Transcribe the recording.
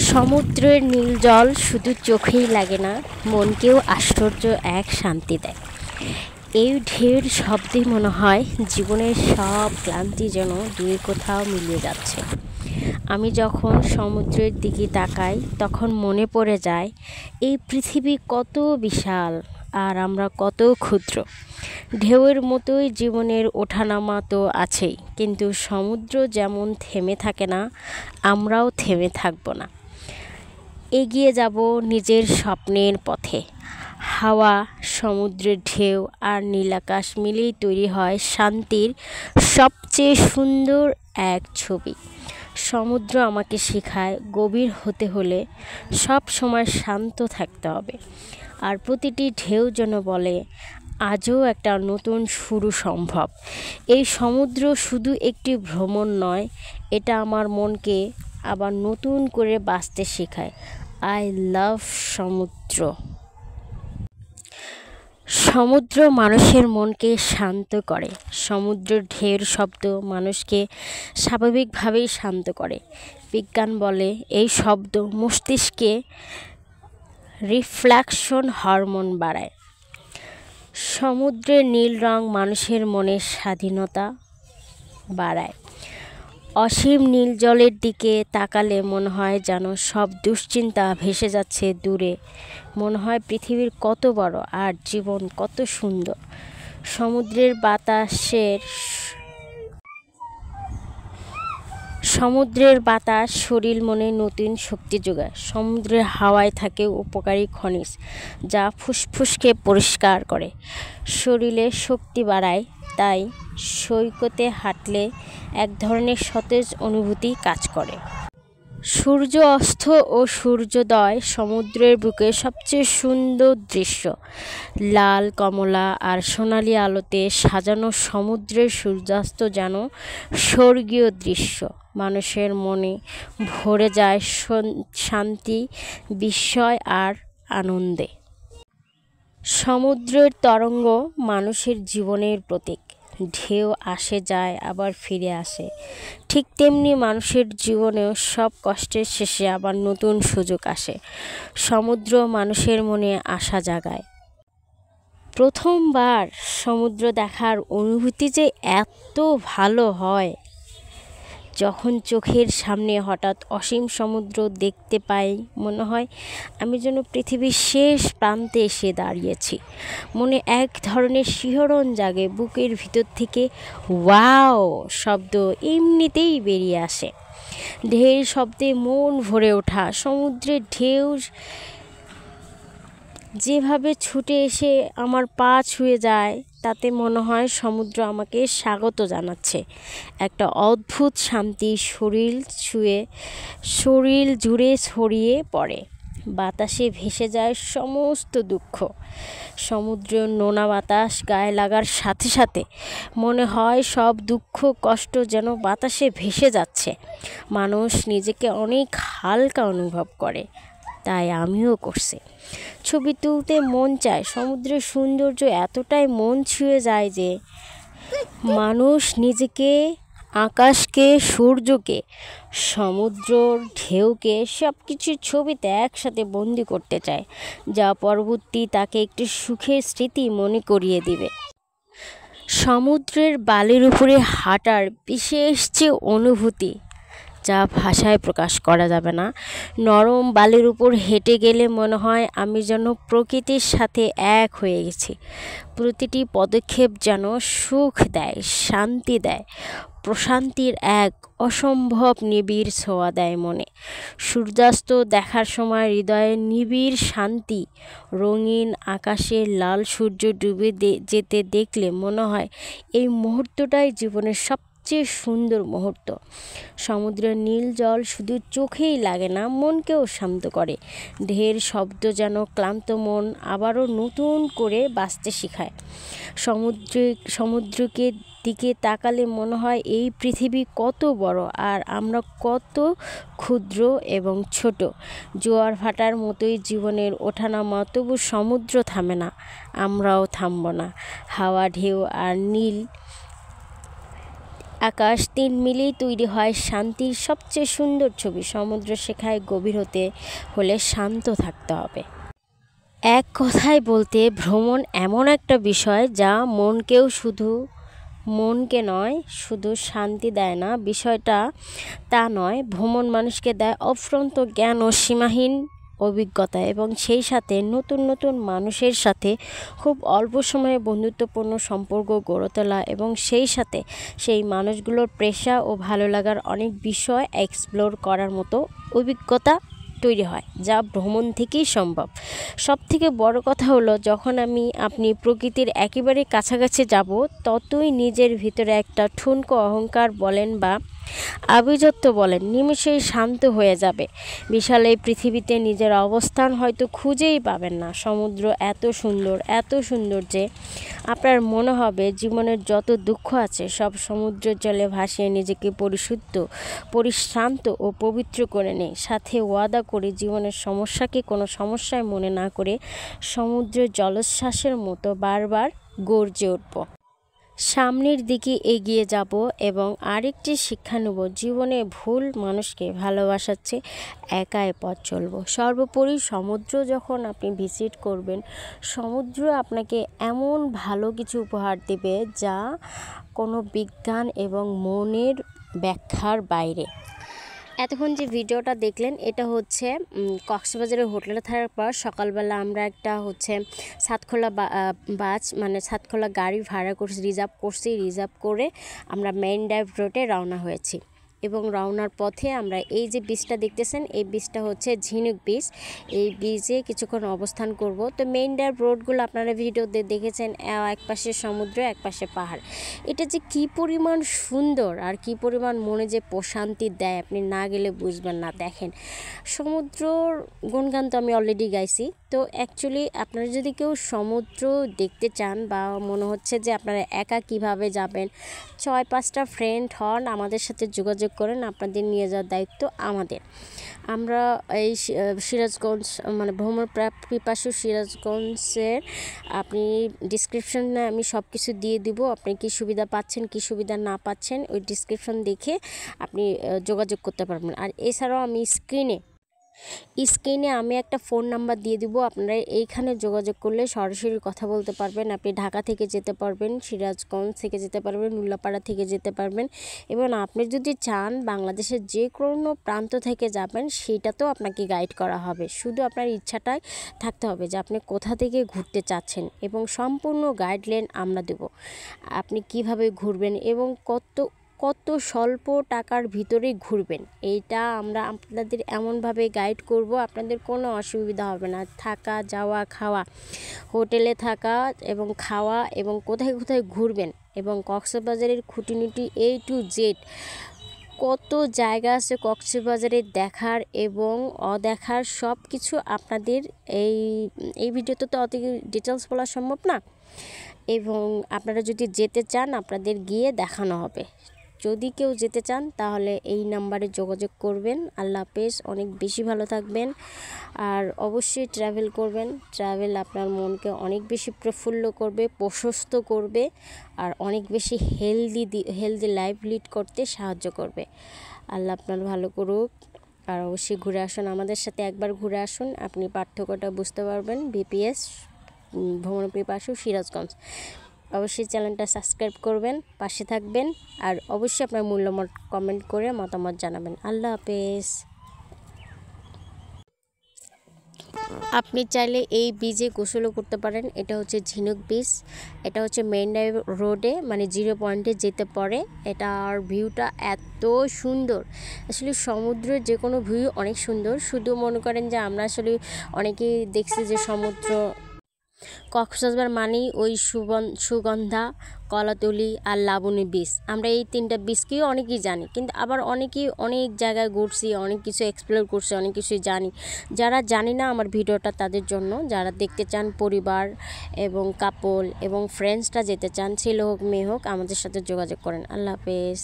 সমুদ্রের নীল জল শুধু চোখেই লাগে না, মনকেও আশ্চর্য এক শান্তি দেয়। এই ঢেউর শব্দে মনে হয় জীবনের সব ক্লান্তি যেন দূরে কোথাও মিলিয়ে যাচ্ছে। আমি যখন সমুদ্রের দিকে তাকাই তখন মনে পড়ে যায় এই পৃথিবী কত বিশাল আর আমরা কত ক্ষুদ্র। ঢেউয়ের মতোই জীবনের ওঠানামা তো আছেই, কিন্তু সমুদ্র যেমন থেমে থাকে না, আমরাও থেমে থাকবো না। এগিয়ে যাব নিজের স্বপ্নের পথে। হাওয়া, সমুদ্রের ঢেউ আর নীলাকাশ মিলেই তৈরি হয় শান্তির সবচেয়ে সুন্দর এক ছবি। সমুদ্র আমাকে শেখায় গভীর হতে হলে সব সময় শান্ত থাকতে হবে, আর প্রতিটি ঢেউ যেন বলে আজও একটা নতুন শুরু সম্ভব। এই সমুদ্র শুধু একটি ভ্রমণ নয়, এটা আমার মনকে আবার নতুন করে বাঁচতে শেখায়। আই লাভ সমুদ্র। সমুদ্র মানুষের মনকে শান্ত করে। সমুদ্রের ঢেউর শব্দ মানুষকে স্বাভাবিকভাবেই শান্ত করে। বিজ্ঞান বলে এই শব্দ মস্তিষ্কে রিফ্লেকশন হরমোন বাড়ায়। সমুদ্রের নীল রং মানুষের মনে স্বাধীনতা বাড়ায়। অসীম নীল জলের দিকে তাকালে মনে হয় যেন সব দুশ্চিন্তা ভেসে যাচ্ছে দূরে। মনে হয় পৃথিবীর কত বড় আর জীবন কত সুন্দর। সমুদ্রের বাতাস শরীর মনে নতুন শক্তি যোগায়। সমুদ্রের হাওয়ায় থাকে উপকারী খনিজ, যা ফুসফুসকে পরিষ্কার করে, শরীরে শক্তি বাড়ায়। তাই সৈকতে হাঁটলে এক ধরনের সতেজ অনুভূতি কাজ করে। সূর্য অস্ত ও সূর্যোদয় সমুদ্রের বুকে সবচেয়ে সুন্দর দৃশ্য। লাল, কমলা আর সোনালি আলোতে সাজানো সমুদ্রের সূর্যাস্ত যেন স্বর্গীয় দৃশ্য। মানুষের মনে ভরে যায় শান্তি, বিস্ময় আর আনন্দে। সমুদ্রের তরঙ্গ মানুষের জীবনের প্রতীক। ঢেউ আসে যায় আবার ফিরে আসে, ঠিক তেমনি মানুষের জীবনেও সব কষ্টের শেষে আবার নতুন সুযোগ আসে। সমুদ্র মানুষের মনে আশা জাগায়। প্রথমবার সমুদ্র দেখার অনুভূতি যে এত ভালো হয়, যখন চোখের সামনে হঠাৎ অসীম সমুদ্র দেখতে পাই, মনে হয় আমি যেন পৃথিবীর শেষ প্রান্তে এসে দাঁড়িয়েছি। মনে এক ধরনের শিহরণ জাগে, বুকের ভিতর থেকে ওয়াও শব্দ এমনিতেই বেরিয়ে আসে। ঢেউয়ের শব্দে মন ভরে ওঠা। সমুদ্রের ঢেউ যেভাবে ছুটে এসে আমার পা ছুঁয়ে যায়, তাতে মনে হয় সমুদ্র আমাকে স্বাগত জানাচ্ছে। একটা অদ্ভুত শান্তি শরীর জুড়ে ছড়িয়ে পড়ে। বাতাসে ভেসে যায় সমস্ত দুঃখ। সমুদ্রের নোনা বাতাস গায়ে লাগার সাথে সাথে মনে হয় সব দুঃখ কষ্ট যেন বাতাসে ভেসে যাচ্ছে। মানুষ নিজেকে অনেক হালকা অনুভব করে, তাই আমিও করছি। ছবি তুলতে মন চায়। সমুদ্রের সৌন্দর্য এতটাই মন ছুঁয়ে যায় যে মানুষ নিজেকে, আকাশকে, সূর্যকে, সমুদ্রর ঢেউকে সব কিছু ছবিতে একসাথে বন্দি করতে চায়, যা পরবর্তী তাকে একটি সুখের স্মৃতি মনে করিয়ে দিবে। সমুদ্রের বালির উপরে হাঁটার বিশেষ যে অনুভূতি, যা ভাষায় প্রকাশ করা যাবে না। নরম বালির উপর হেঁটে গেলে মনে হয় আমি যেন প্রকৃতির সাথে এক হয়ে গেছি। প্রতিটি পদক্ষেপ যেন সুখ দেয়, শান্তি দেয়, প্রশান্তির এক অসম্ভব নিবিড় ছোঁয়া দেয় মনে। সূর্যাস্ত দেখার সময় হৃদয়ে নিবিড় শান্তি। রঙিন আকাশে লাল সূর্য ডুবে যেতে দেখলে মনে হয় এই মুহূর্তটাই জীবনের সবচেয়ে সুন্দর মুহূর্ত। সমুদ্রের নীল জল শুধু চোখেই লাগে না, মনকেও শান্ত করে। ঢেউয়ের শব্দ যেন ক্লান্ত মন আবারও নতুন করে বাঁচতে শেখায়। সমুদ্রকে দিকে তাকালে মনে হয় এই পৃথিবী কত বড় আর আমরা কত ক্ষুদ্র এবং ছোট। জোয়ার ভাটার মতোই জীবনের ওঠানামা, তবু সমুদ্র থামে না, আমরাও থামব না। হাওয়া, ঢেউ আর নীল আকাশ 3 মিলিয়ে তৈরি হয় শান্তির সবচেয়ে সুন্দর ছবি। সমুদ্র শেখায় গভীর হতে হলে শান্ত থাকতে হবে। এক কথায় বলতে ভ্রমণ এমন একটা বিষয় যা মনকে নয় শুধু শান্তি দেয় না, বিষয়টা তা নয়, ভ্রমণ মানুষকে দেয় অফুরন্ত জ্ঞান ও সীমাহীন অভিজ্ঞতা, এবং সেই সাথে নতুন নতুন মানুষের সাথে খুব অল্প সময়ে বন্ধুত্বপূর্ণ সম্পর্ক গড়ে তোলা, এবং সেই সাথে সেই মানুষগুলোর পেশা ও ভালো লাগার অনেক বিষয় এক্সপ্লোর করার মতো অভিজ্ঞতা তৈরি হয়, যা ভ্রমণ থেকেই সম্ভব। সবথেকে বড় কথা হলো, যখন আপনি প্রকৃতির একেবারে কাছাকাছি যাব, ততই নিজের ভিতরে একটা ঠুনকো অহংকার বলেন বা আভিজাত্য বলেন নিমেষেই শান্ত হয়ে যাবে। বিশাল এই পৃথিবীতে নিজের অবস্থান হয়তো খুঁজেই পাবেন না। সমুদ্র এত সুন্দর যে আপনার মনে হবে জীবনের যত দুঃখ আছে সব সমুদ্রের জলে ভাসিয়ে নিজেকে পরিশ্রান্ত ও পবিত্র করে নেই। সাথে ওয়াদা করে জীবনের সমস্যাকে কোনো সমস্যায় মনে না করে সমুদ্রের জলোচ্ছ্বাসের মতো বারবার গর্জে উঠব, সামনের দিকে এগিয়ে যাব, এবং আরেকটি শিক্ষা নেব, জীবনে ভুল মানুষকে ভালোবাসার চেয়ে একাই পথ চলব। সর্বোপরি সমুদ্র যখন আপনি ভিজিট করবেন, সমুদ্র আপনাকে এমন ভালো কিছু উপহার দেবে যা কোনো বিজ্ঞান এবং মনের ব্যাখ্যার বাইরে। এতক্ষণ যে ভিডিওটা দেখলেন এটা হচ্ছে কক্সবাজারের হোটেলে থাকার পর সকালবেলা আমরা একটা হচ্ছে সাতখোলা সাতখোলা গাড়ি ভাড়া রিজার্ভ করে আমরা মেইন ড্রাইভ রোডে রওনা হয়েছি। এবং রওনার পথে আমরা এই যে বীচটা দেখতেছেন, এই বীচটা হচ্ছে ঝিনুক বীচ। এই বীচে কিছুক্ষণ অবস্থান করব। তো মেইন ড্রাইভ রোডগুলো আপনারা ভিডিওতে দেখেছেন, এক পাশে সমুদ্র, এক পাশে পাহাড়। এটা যে কী পরিমাণ সুন্দর আর কী পরিমাণ মনে যে প্রশান্তি দেয়, আপনি না গেলে বুঝবেন না। দেখেন, সমুদ্রর গুণগান তো আমি অলরেডি গাইছি। তো অ্যাকচুয়ালি আপনারা যদি কেউ সমুদ্র দেখতে চান বা মনে হচ্ছে যে আপনারা একা কিভাবে যাবেন, 6-5টা ফ্রেন্ড হন, আমাদের সাথে যোগাযোগ করেন, আপনাদের নিয়ে যাওয়ার দায়িত্ব আমাদের। আমরা এই সিরাজগঞ্জ ভ্রমণ পিপাসু সিরাজগঞ্জের আপনি ডিসক্রিপশনে আমি সব কিছু দিয়ে দিব। আপনি কি সুবিধা পাচ্ছেন কি সুবিধা না পাচ্ছেন ওই ডিসক্রিপশন দেখে আপনি যোগাযোগ করতে পারবেন। আর এছাড়াও আমি স্ক্রিনে আমি একটা ফোন নাম্বার দিয়ে দিব, আপনারা এইখানে যোগাযোগ করলে সরাসরি কথা বলতে পারবেন। আপনি ঢাকা থেকে যেতে পারবেন, সিরাজগঞ্জ থেকে যেতে পারবেন, উল্লাপাড়া থেকে যেতে পারবেন, এবং আপনি যদি চান বাংলাদেশের যে কোনো প্রান্ত থেকে যাবেন সেটাতেও আপনাকে গাইড করা হবে। শুধু আপনার ইচ্ছাটাই থাকতে হবে যে আপনি কোথা থেকে ঘুরতে চাচ্ছেন, এবং সম্পূর্ণ গাইডলাইন আমরা দেব। আপনি কিভাবে ঘুরবেন এবং কত স্বল্প টাকার ভিতরে ঘুরবেন, এইটা আমরা আপনাদের এমনভাবে গাইড করব আপনাদের কোনো অসুবিধা হবে না। থাকা, যাওয়া, খাওয়া, হোটেলে থাকা এবং খাওয়া, এবং কোথায় কোথায় ঘুরবেন, এবং কক্সবাজারের খুঁটিনাটি A to Z কত জায়গা আছে কক্সবাজারে দেখার এবং অদেখার, সব কিছু আপনাদের এই ভিডিওতে তো অত ডিটেলস বলা সম্ভব না। এবং আপনারা যদি যেতে চান আপনাদের গিয়ে দেখানো হবে। যদি কেউ যেতে চান তাহলে এই নাম্বারে যোগাযোগ করবেন। আল্লাহ হাফেজ, অনেক বেশি ভালো থাকবেন। আর অবশ্যই ট্রাভেল করবেন। ট্রাভেল আপনার মনকে অনেক বেশি প্রফুল্ল করবে, প্রশস্ত করবে, আর অনেক বেশি হেলদি লাইফ লিড করতে সাহায্য করবে। আল্লাহ আপনার ভালো করুক। আর অবশ্যই ঘুরে আসুন, আমাদের সাথে একবার ঘুরে আসুন, আপনি পার্থক্যটা বুঝতে পারবেন। VPS ভ্রমণ পিপাসু সিরাজগঞ্জ। অবশ্যই চ্যানেলটা সাবস্ক্রাইব করবেন, পাশে থাকবেন, আর অবশ্যই আপনার মূল্যবান কমেন্ট করে মতামত জানাবেন। আল্লাহ হাফেজ। আপনি চাইলে এই বীচে গোসলও করতে পারেন। এটা হচ্ছে ঝিনুক বীচ, এটা হচ্ছে মেইন ড্রাইভ রোডে 0 পয়েন্টে যেতে পড়ে। এটার ভিউটা এত সুন্দর, আসলে সমুদ্রের যে কোনো ভিউ অনেক সুন্দর। শুধু মনে করেন যে আমরা আসলে অনেকেই দেখছি যে সমুদ্র কক্সবাজার মানেই ওই সুগন্ধা, কলাতলি আর লাবণী বীচ। আমরা এই 3টা বীচকেও অনেকেই জানি, কিন্তু আবার অনেকেই অনেক জায়গায় ঘুরছি, অনেক কিছু এক্সপ্লোর করছি, অনেক কিছুই জানি। যারা জানি না আমার ভিডিওটা তাদের জন্য, যারা দেখতে চান পরিবার এবং কাপল এবং ফ্রেন্ডসরা যেতে চান, ছেলে হোক মেয়ে হোক, আমাদের সাথে যোগাযোগ করেন। আল্লাহ হাফেজ।